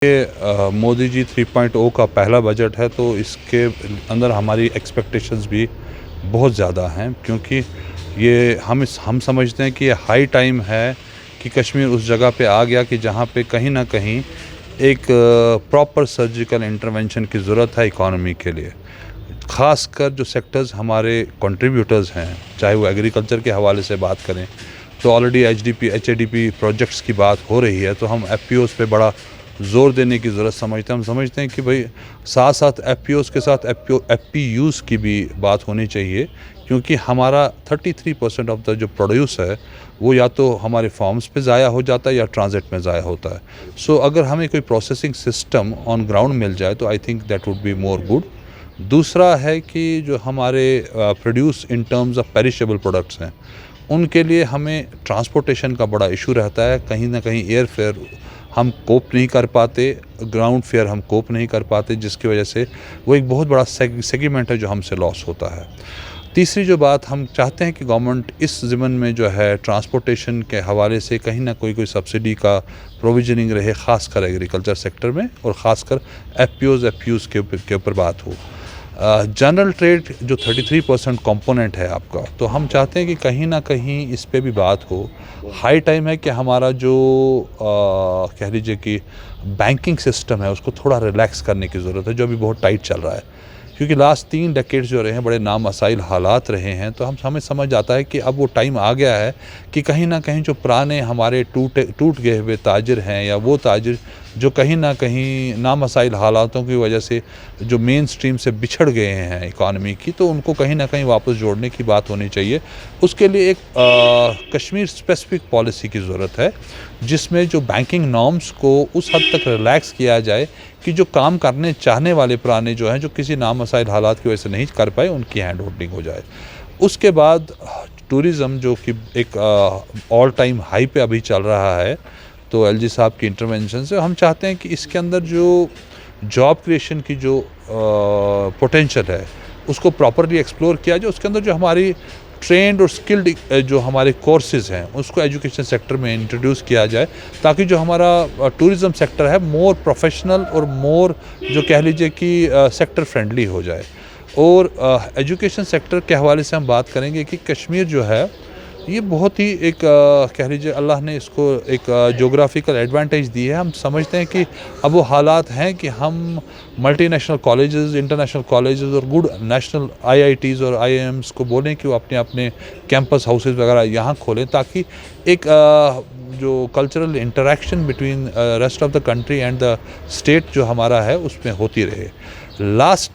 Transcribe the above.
मोदी जी 3.0 का पहला बजट है, तो इसके अंदर हमारी एक्सपेक्टेशंस भी बहुत ज़्यादा हैं, क्योंकि ये हम समझते हैं कि ये हाई टाइम है कि कश्मीर उस जगह पे आ गया कि जहाँ पे कहीं ना कहीं एक प्रॉपर सर्जिकल इंटरवेंशन की ज़रूरत है इकॉनमी के लिए। ख़ासकर जो सेक्टर्स हमारे कंट्रीब्यूटर्स हैं, चाहे वो एग्रीकल्चर के हवाले से बात करें तो ऑलरेडी HADP प्रोजेक्ट्स की बात हो रही है, तो हम FPOs पे बड़ा ज़ोर देने की ज़रूरत समझते हैं। हम समझते हैं कि भाई साथ साथ FPOs के साथ FPUs की भी बात होनी चाहिए, क्योंकि हमारा 33% ऑफ द जो प्रोड्यूस है वो या तो हमारे फार्म्स पे ज़ाया हो जाता है या ट्रांजिट में ज़ाया होता है। सो अगर हमें कोई प्रोसेसिंग सिस्टम ऑन ग्राउंड मिल जाए तो I think that would be more good. दूसरा है कि जो हमारे produce in terms of perishable products हैं, उनके लिए हमें ट्रांसपोर्टेशन का बड़ा इशू रहता है। कहीं ना कहीं एयर फेयर हम कोप नहीं कर पाते, ग्राउंड फेयर हम कोप नहीं कर पाते, जिसकी वजह से वो एक बहुत बड़ा सेगमेंट है जो हमसे लॉस होता है। तीसरी जो बात हम चाहते हैं कि गवर्नमेंट इस ज़िमन में जो है ट्रांसपोर्टेशन के हवाले से कहीं ना कोई सब्सिडी का प्रोविजनिंग रहे, ख़ासकर एग्रीकल्चर सेक्टर में, और ख़ासकर FPUs के ऊपर बात हो। जनरल ट्रेड जो 33% कंपोनेंट है आपका, तो हम चाहते हैं कि कहीं ना कहीं इस पे भी बात हो। हाई टाइम है कि हमारा जो कह लीजिए कि बैंकिंग सिस्टम है उसको थोड़ा रिलैक्स करने की ज़रूरत है, जो अभी बहुत टाइट चल रहा है, क्योंकि लास्ट 3 डेकेड्स जो रहे हैं बड़े नामसाइल हालात रहे हैं। तो हमें समझ आता है कि अब वो टाइम आ गया है कि कहीं ना कहीं जो पुराने हमारे टूट गए हुए ताजिर हैं, या वो ताजिर जो कहीं ना कहीं नामसाइल हालातों की वजह से जो मेन स्ट्रीम से बिछड़ गए हैं इकॉनमी की, तो उनको कहीं ना कहीं वापस जोड़ने की बात होनी चाहिए। उसके लिए एक कश्मीर स्पेसिफिक पॉलिसी की ज़रूरत है, जिसमें जो बैंकिंग नॉर्म्स को उस हद तक रिलैक्स किया जाए कि जो काम करने चाहने वाले पुराने जो हैं, जो किसी नामसाइल हालात की वजह से नहीं कर पाए, उनकी हैंड होल्डिंग हो जाए। उसके बाद टूरिज़म जो कि एक ऑल टाइम हाई पे अभी चल रहा है, तो LG साहब की इंटरवेंशन से हम चाहते हैं कि इसके अंदर जो जॉब क्रिएशन की जो पोटेंशियल है उसको प्रॉपरली एक्सप्लोर किया जाए। उसके अंदर जो हमारी ट्रेंड और स्किल्ड जो हमारे कोर्सेज़ हैं उसको एजुकेशन सेक्टर में इंट्रोड्यूस किया जाए, ताकि जो हमारा टूरिज़म सेक्टर है मोर प्रोफेशनल और मोर जो कह लीजिए कि सेक्टर फ्रेंडली हो जाए। और एजुकेशन सेक्टर के हवाले से हम बात करेंगे कि कश्मीर जो है ये बहुत ही एक कह लीजिए अल्लाह ने इसको एक जोग्राफिकल एडवांटेज दी है। हम समझते हैं कि अब वो हालात हैं कि हम मल्टीनेशनल कॉलेजेस, इंटरनेशनल कॉलेजेस और गुड नेशनल IITs और IIMs को बोलें कि वो अपने कैंपस हाउसेस वगैरह यहाँ खोलें, ताकि एक जो cultural interaction between rest of the country and the state जो हमारा है उसमें होती रहे। लास्ट